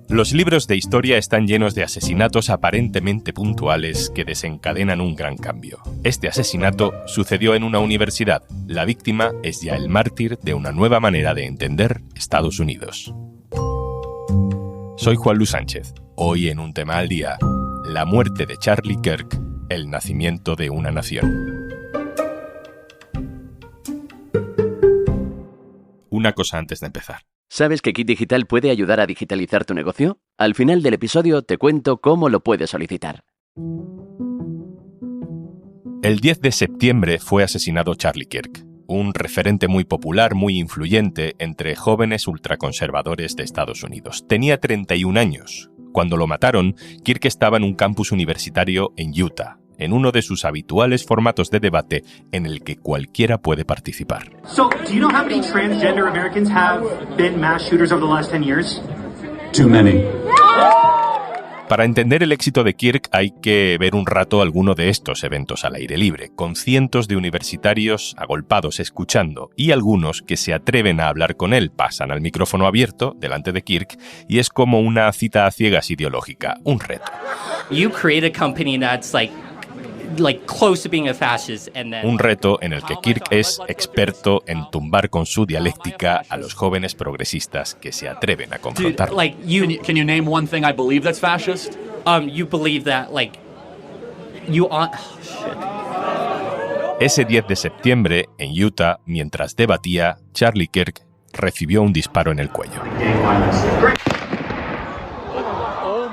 Los libros de historia están llenos de asesinatos aparentemente puntuales que desencadenan un gran cambio. Este asesinato sucedió en una universidad. La víctima es ya el mártir de una nueva manera de entender Estados Unidos. Soy Juan Luis Sánchez. Hoy en Un Tema al Día, la muerte de Charlie Kirk, el nacimiento de una nación. Una cosa antes de empezar. ¿Sabes que Kit Digital puede ayudar a digitalizar tu negocio? Al final del episodio te cuento cómo lo puedes solicitar. El 10 de septiembre fue asesinado Charlie Kirk, un referente muy popular, muy influyente entre jóvenes ultraconservadores de Estados Unidos. Tenía 31 años. Cuando lo mataron, Kirk estaba en un campus universitario en Utah, en uno de sus habituales formatos de debate en el que cualquiera puede participar. So, do you know how many transgender Americans have been mass shooters over the last 10 years? Too many. Para entender el éxito de Kirk hay que ver un rato alguno de estos eventos al aire libre, con cientos de universitarios agolpados escuchando y algunos que se atreven a hablar con él, pasan al micrófono abierto delante de Kirk y es como una cita a ciegas ideológica, un reto. You create a company that's like close to being a fascist and then... Un reto en el que Kirk es experto en tumbar con su dialéctica a los jóvenes progresistas que se atreven a confrontarlo. Can you name one thing I believe that's fascist? You believe that Ese 10 de septiembre, en Utah, mientras debatía, Charlie Kirk recibió un disparo en el cuello.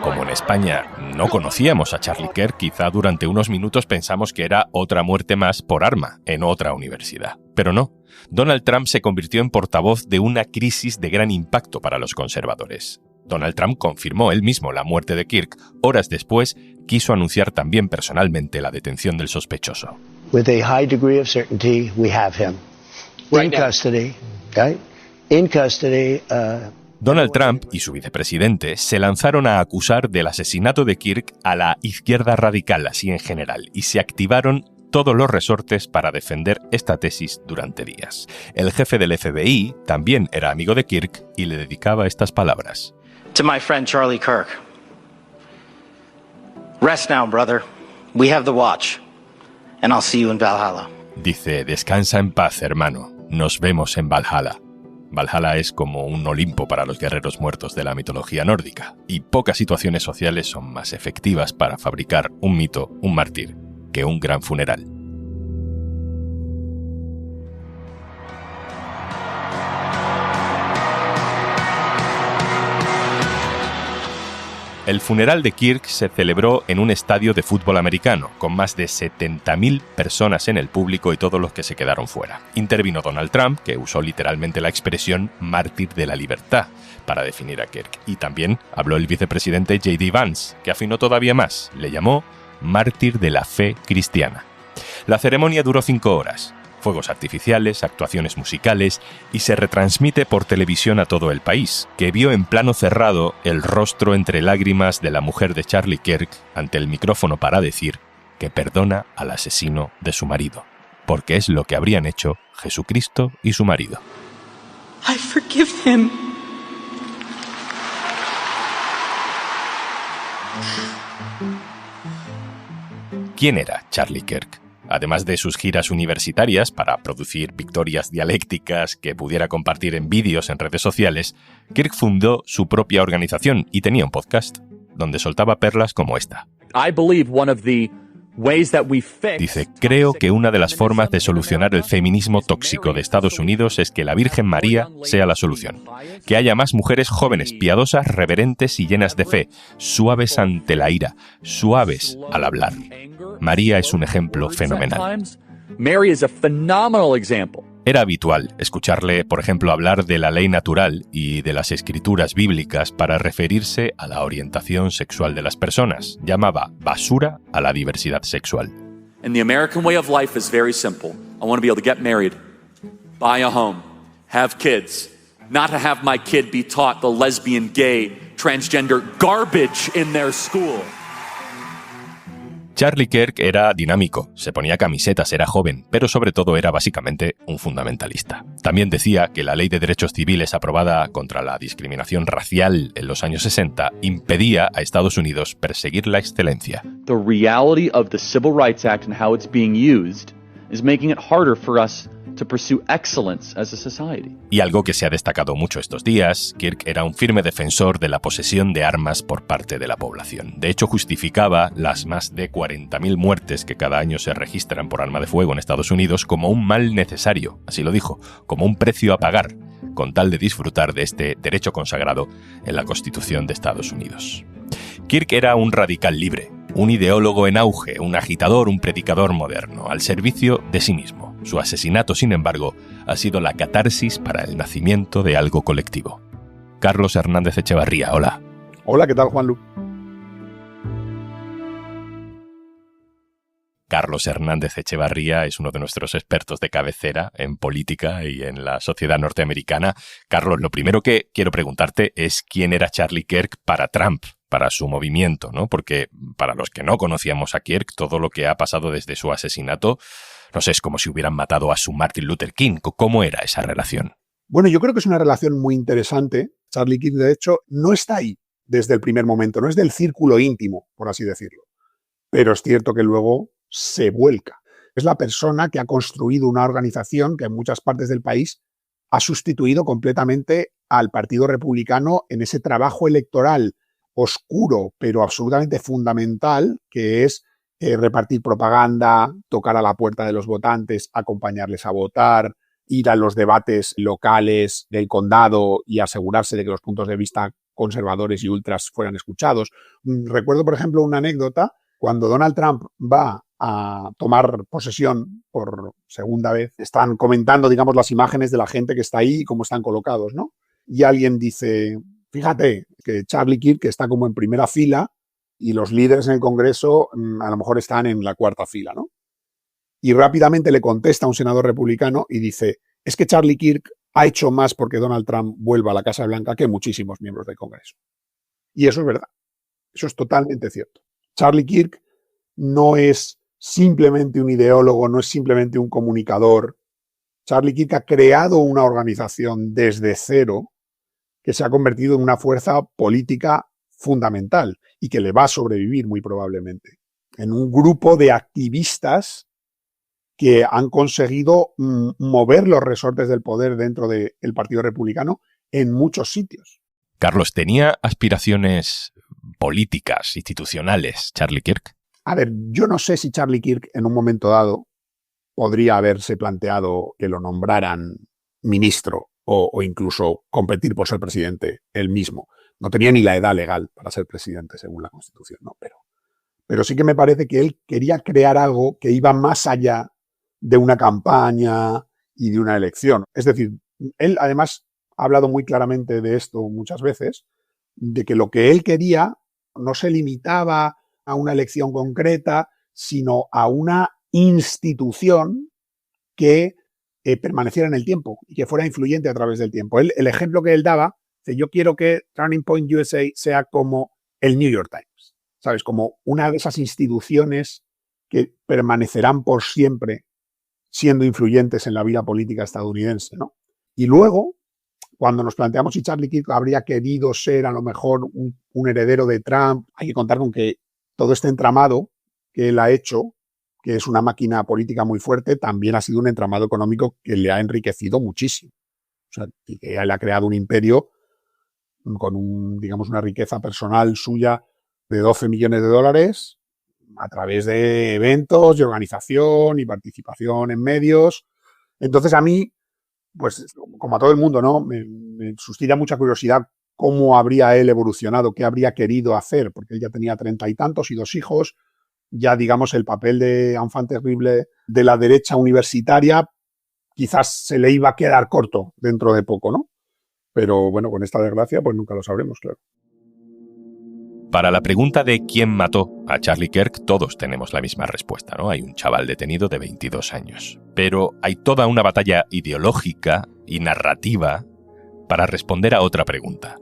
Como en España no conocíamos a Charlie Kirk, quizá durante unos minutos pensamos que era otra muerte más por arma en otra universidad. Pero no. Donald Trump se convirtió en portavoz de una crisis de gran impacto para los conservadores. Donald Trump confirmó él mismo la muerte de Kirk. Horas después, quiso anunciar también personalmente la detención del sospechoso. With a high degree of certainty, we have him in custody, right? In custody. Donald Trump y su vicepresidente se lanzaron a acusar del asesinato de Kirk a la izquierda radical, así en general, y se activaron todos los resortes para defender esta tesis durante días. El jefe del FBI también era amigo de Kirk y le dedicaba estas palabras. To my friend Charlie Kirk. Rest now, brother. We have the watch. And I'll see you in Valhalla. Dice, descansa en paz, hermano. Nos vemos en Valhalla. Valhalla es como un Olimpo para los guerreros muertos de la mitología nórdica, y pocas situaciones sociales son más efectivas para fabricar un mito, un mártir, que un gran funeral. El funeral de Kirk se celebró en un estadio de fútbol americano, con más de 70.000 personas en el público y todos los que se quedaron fuera. Intervino Donald Trump, que usó literalmente la expresión mártir de la libertad para definir a Kirk. Y también habló el vicepresidente J.D. Vance, que afinó todavía más, le llamó mártir de la fe cristiana. La ceremonia duró 5 horas. Fuegos artificiales, actuaciones musicales y se retransmite por televisión a todo el país, que vio en plano cerrado el rostro entre lágrimas de la mujer de Charlie Kirk ante el micrófono para decir que perdona al asesino de su marido, porque es lo que habrían hecho Jesucristo y su marido. I forgive him. ¿Quién era Charlie Kirk? Además de sus giras universitarias para producir victorias dialécticas que pudiera compartir en vídeos en redes sociales, Kirk fundó su propia organización y tenía un podcast, donde soltaba perlas como esta. Dice, creo que una de las formas de solucionar el feminismo tóxico de Estados Unidos es que la Virgen María sea la solución. Que haya más mujeres jóvenes, piadosas, reverentes y llenas de fe, suaves ante la ira, suaves al hablar. María es un ejemplo fenomenal. Era habitual escucharle, por ejemplo, hablar de la ley natural y de las escrituras bíblicas para referirse a la orientación sexual de las personas. Llamaba basura a la diversidad sexual. And the American way of life is very simple. I want to be able to get married, buy a home, have kids, not to have my kid be taught the lesbian, gay, transgender garbage in their school. Charlie Kirk era dinámico, se ponía camisetas, era joven, pero sobre todo era básicamente un fundamentalista. También decía que la ley de derechos civiles aprobada contra la discriminación racial en los años 60 impedía a Estados Unidos perseguir la excelencia. The reality of the Civil Rights Act and how it's being used is making it harder for us to pursue excellence as a society. Y algo que se ha destacado mucho estos días, Kirk era un firme defensor de la posesión de armas por parte de la población. De hecho, justificaba las más de 40.000 muertes que cada año se registran por arma de fuego en Estados Unidos como un mal necesario, así lo dijo, como un precio a pagar, con tal de disfrutar de este derecho consagrado en la Constitución de Estados Unidos. Kirk era un radical libre, un ideólogo en auge, un agitador, un predicador moderno, al servicio de sí mismo. Su asesinato, sin embargo, ha sido la catarsis para el nacimiento de algo colectivo. Carlos Hernández Echevarría, hola. Hola, ¿qué tal, Juanlu? Carlos Hernández Echevarría es uno de nuestros expertos de cabecera en política y en la sociedad norteamericana. Carlos, lo primero que quiero preguntarte es quién era Charlie Kirk para Trump, para su movimiento, ¿no? Porque para los que no conocíamos a Kirk, todo lo que ha pasado desde su asesinato, no sé, es como si hubieran matado a su Martin Luther King. ¿Cómo era esa relación? Bueno, yo creo que es una relación muy interesante. Charlie Kirk, de hecho, no está ahí desde el primer momento, no es del círculo íntimo, por así decirlo. Pero es cierto que luego se vuelca. Es la persona que ha construido una organización que en muchas partes del país ha sustituido completamente al Partido Republicano en ese trabajo electoral oscuro, pero absolutamente fundamental, que es repartir propaganda, tocar a la puerta de los votantes, acompañarles a votar, ir a los debates locales del condado y asegurarse de que los puntos de vista conservadores y ultras fueran escuchados. Recuerdo, por ejemplo, una anécdota, cuando Donald Trump va a tomar posesión por segunda vez, están comentando, digamos, las imágenes de la gente que está ahí y cómo están colocados, ¿no? Y alguien dice, fíjate, que Charlie Kirk está como en primera fila y los líderes en el Congreso a lo mejor están en la cuarta fila, ¿no? Y rápidamente le contesta a un senador republicano y dice, es que Charlie Kirk ha hecho más porque Donald Trump vuelva a la Casa Blanca que muchísimos miembros del Congreso. Y eso es verdad. Eso es totalmente cierto. Charlie Kirk no es simplemente un ideólogo, no es simplemente un comunicador. Charlie Kirk ha creado una organización desde cero que se ha convertido en una fuerza política fundamental y que le va a sobrevivir muy probablemente. En un grupo de activistas que han conseguido mover los resortes del poder dentro del Partido Republicano en muchos sitios. Carlos, ¿tenía aspiraciones políticas, institucionales, Charlie Kirk? A ver, yo no sé si Charlie Kirk en un momento dado podría haberse planteado que lo nombraran ministro o incluso competir por ser presidente él mismo. No tenía ni la edad legal para ser presidente según la Constitución, ¿no? Pero sí que me parece que él quería crear algo que iba más allá de una campaña y de una elección. Es decir, él además ha hablado muy claramente de esto muchas veces, de que lo que él quería no se limitaba a una elección concreta, sino a una institución que permaneciera en el tiempo y que fuera influyente a través del tiempo. El ejemplo que él daba, yo quiero que Turning Point USA sea como el New York Times, ¿sabes? Como una de esas instituciones que permanecerán por siempre siendo influyentes en la vida política estadounidense, ¿no? Y luego, cuando nos planteamos si Charlie Kirk habría querido ser a lo mejor un heredero de Trump, hay que contar con que todo este entramado que él ha hecho, que es una máquina política muy fuerte, también ha sido un entramado económico que le ha enriquecido muchísimo. O sea, y que él ha creado un imperio con digamos, una riqueza personal suya de $12 millones a través de eventos y organización y participación en medios. Entonces a mí, pues como a todo el mundo, ¿no? Me suscita mucha curiosidad cómo habría él evolucionado, qué habría querido hacer, porque él ya tenía 30 y tantos y 2 hijos. Ya, digamos, el papel de enfant terrible de la derecha universitaria quizás se le iba a quedar corto dentro de poco, ¿no? Pero bueno, con esta desgracia pues nunca lo sabremos, claro. Para la pregunta de quién mató a Charlie Kirk, todos tenemos la misma respuesta, ¿no? Hay un chaval detenido de 22 años. Pero hay toda una batalla ideológica y narrativa para responder a otra pregunta.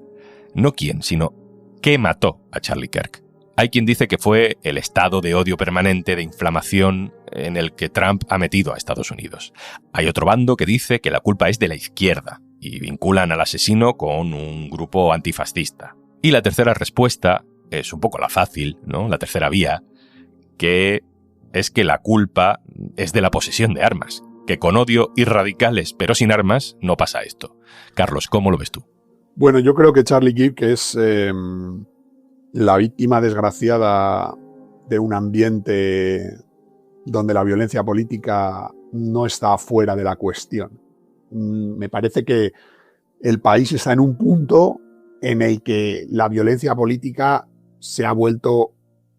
No quién, sino ¿qué mató a Charlie Kirk? Hay quien dice que fue el estado de odio permanente, de inflamación, en el que Trump ha metido a Estados Unidos. Hay otro bando que dice que la culpa es de la izquierda y vinculan al asesino con un grupo antifascista. Y la tercera respuesta es un poco la fácil, ¿no? La tercera vía, que es que la culpa es de la posesión de armas, que con odio y radicales pero sin armas no pasa esto. Carlos, ¿cómo lo ves tú? Bueno, yo creo que Charlie Kirk es la víctima desgraciada de un ambiente donde la violencia política no está fuera de la cuestión. Me parece que el país está en un punto en el que la violencia política se ha vuelto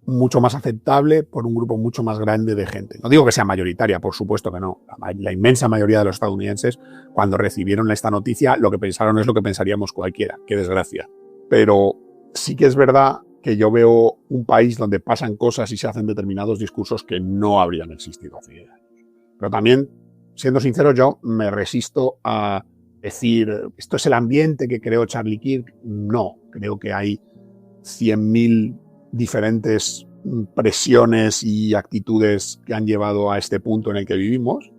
mucho más aceptable por un grupo mucho más grande de gente. No digo que sea mayoritaria, por supuesto que no. La inmensa mayoría de los estadounidenses, cuando recibieron esta noticia, lo que pensaron es lo que pensaríamos cualquiera. Qué desgracia. Pero sí que es verdad que yo veo un país donde pasan cosas y se hacen determinados discursos que no habrían existido hace 10 años. Pero también, siendo sincero, yo me resisto a decir, esto es el ambiente que creó Charlie Kirk. No, creo que hay 100.000 diferentes presiones y actitudes que han llevado a este punto en el que vivimos.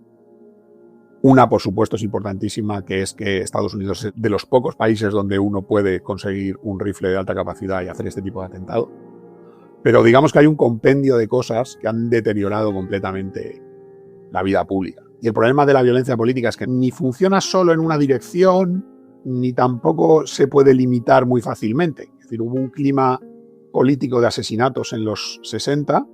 Una, por supuesto, es importantísima, que es que Estados Unidos es de los pocos países donde uno puede conseguir un rifle de alta capacidad y hacer este tipo de atentado. Pero digamos que hay un compendio de cosas que han deteriorado completamente la vida pública. Y el problema de la violencia política es que ni funciona solo en una dirección, ni tampoco se puede limitar muy fácilmente. Es decir, hubo un clima político de asesinatos en los 60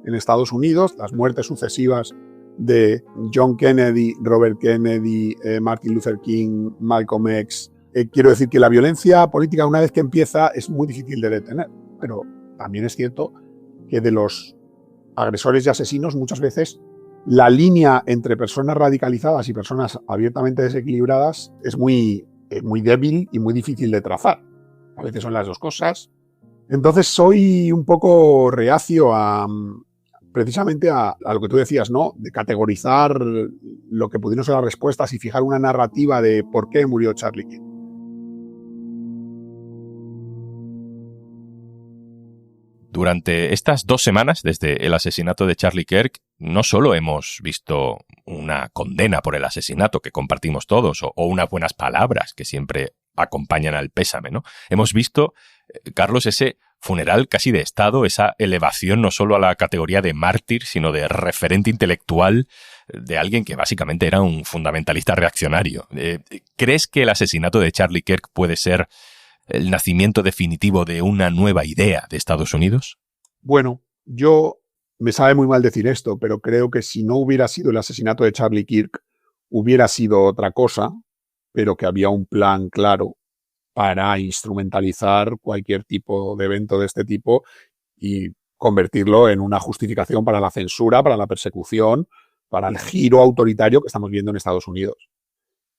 en Estados Unidos, las muertes sucesivas de John Kennedy, Robert Kennedy, Martin Luther King, Malcolm X. Quiero decir que la violencia política, una vez que empieza, es muy difícil de detener. Pero también es cierto que de los agresores y asesinos, muchas veces la línea entre personas radicalizadas y personas abiertamente desequilibradas es muy débil y muy difícil de trazar. A veces son las dos cosas. Entonces soy un poco reacio precisamente a lo que tú decías, ¿no? De categorizar lo que pudieron ser las respuestas y fijar una narrativa de por qué murió Charlie Kirk. Durante estas 2 semanas, desde el asesinato de Charlie Kirk, no solo hemos visto una condena por el asesinato que compartimos todos, o unas buenas palabras que siempre acompañan al pésame, ¿no? Hemos visto, Carlos, ese funeral casi de Estado, esa elevación no solo a la categoría de mártir, sino de referente intelectual de alguien que básicamente era un fundamentalista reaccionario. ¿Crees que el asesinato de Charlie Kirk puede ser el nacimiento definitivo de una nueva idea de Estados Unidos? Bueno, me sabe muy mal decir esto, pero creo que si no hubiera sido el asesinato de Charlie Kirk, hubiera sido otra cosa, pero que había un plan claro para instrumentalizar cualquier tipo de evento de este tipo y convertirlo en una justificación para la censura, para la persecución, para el giro autoritario que estamos viendo en Estados Unidos.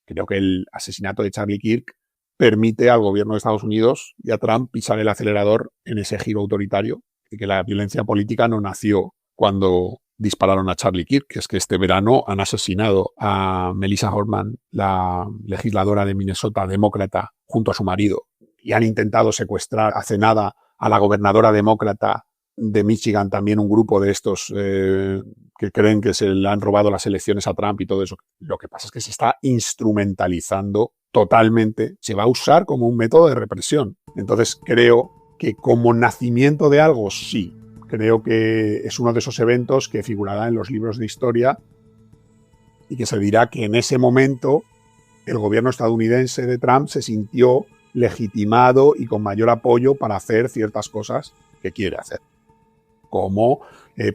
Creo que el asesinato de Charlie Kirk permite al gobierno de Estados Unidos y a Trump pisar el acelerador en ese giro autoritario, y que la violencia política no nació cuando dispararon a Charlie Kirk, que es que este verano han asesinado a Melissa Hortman, la legisladora de Minnesota demócrata, junto a su marido, y han intentado secuestrar hace nada a la gobernadora demócrata de Michigan, también un grupo de estos que creen que se le han robado las elecciones a Trump y todo eso. Lo que pasa es que se está instrumentalizando totalmente, se va a usar como un método de represión. Entonces creo que como nacimiento de algo, sí. Creo que es uno de esos eventos que figurará en los libros de historia y que se dirá que en ese momento el gobierno estadounidense de Trump se sintió legitimado y con mayor apoyo para hacer ciertas cosas que quiere hacer, como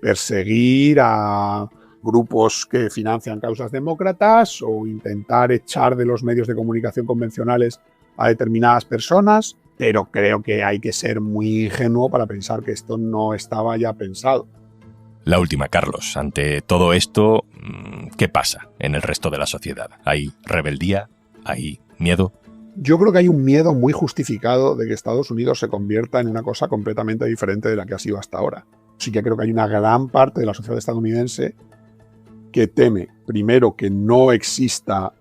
perseguir a grupos que financian causas demócratas o intentar echar de los medios de comunicación convencionales a determinadas personas. Pero creo que hay que ser muy ingenuo para pensar que esto no estaba ya pensado. La última, Carlos. Ante todo esto, ¿qué pasa en el resto de la sociedad? ¿Hay rebeldía? ¿Hay miedo? Yo creo que hay un miedo muy justificado de que Estados Unidos se convierta en una cosa completamente diferente de la que ha sido hasta ahora. Sí que creo que hay una gran parte de la sociedad estadounidense que teme, primero, que no exista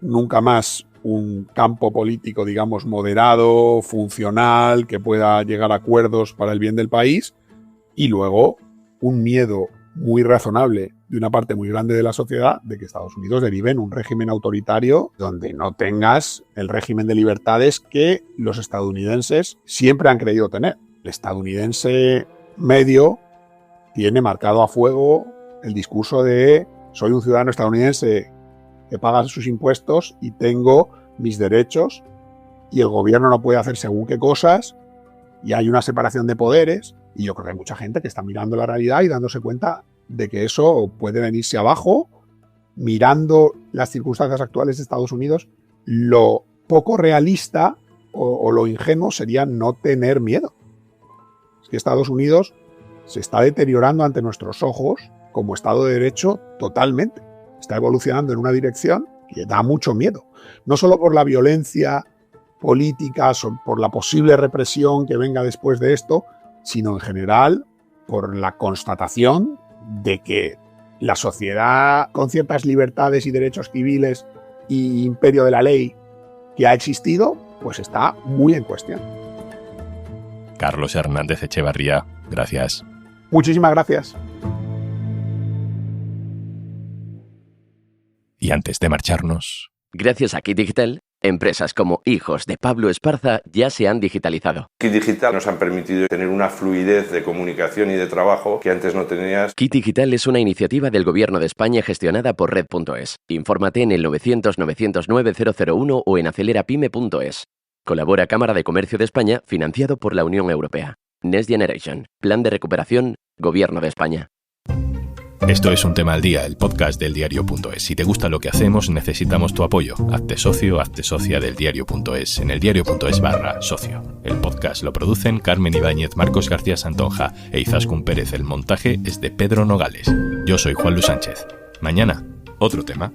nunca más un campo político, digamos, moderado, funcional, que pueda llegar a acuerdos para el bien del país, y luego un miedo muy razonable de una parte muy grande de la sociedad de que Estados Unidos derive en un régimen autoritario donde no tengas el régimen de libertades que los estadounidenses siempre han creído tener. El estadounidense medio tiene marcado a fuego el discurso de soy un ciudadano estadounidense que paga sus impuestos y tengo mis derechos y el gobierno no puede hacer según qué cosas y hay una separación de poderes, y yo creo que hay mucha gente que está mirando la realidad y dándose cuenta de que eso puede venirse abajo, mirando las circunstancias actuales de Estados Unidos. Lo poco realista o lo ingenuo sería no tener miedo. Es que Estados Unidos se está deteriorando ante nuestros ojos como Estado de Derecho totalmente. Está evolucionando en una dirección que da mucho miedo. No solo por la violencia política, por la posible represión que venga después de esto, sino en general por la constatación de que la sociedad con ciertas libertades y derechos civiles y imperio de la ley que ha existido, pues está muy en cuestión. Carlos Hernández Echevarría, gracias. Muchísimas gracias. Y antes de marcharnos... Gracias a Kit Digital, empresas como Hijos de Pablo Esparza ya se han digitalizado. Kit Digital nos han permitido tener una fluidez de comunicación y de trabajo que antes no tenías. Kit Digital es una iniciativa del Gobierno de España gestionada por Red.es. Infórmate en el 900-909-001 o en acelerapyme.es. Colabora Cámara de Comercio de España, financiado por la Unión Europea. Next Generation, Plan de Recuperación, Gobierno de España. Esto es Un Tema al Día, el podcast del Diario.es. Si te gusta lo que hacemos, necesitamos tu apoyo. Hazte socio, hazte socia del Diario.es en el Diario.es/socio. El podcast lo producen Carmen Ibáñez, Marcos García Santonja e Izaskun Pérez. El montaje es de Pedro Nogales. Yo soy Juan Luis Sánchez. Mañana, otro tema.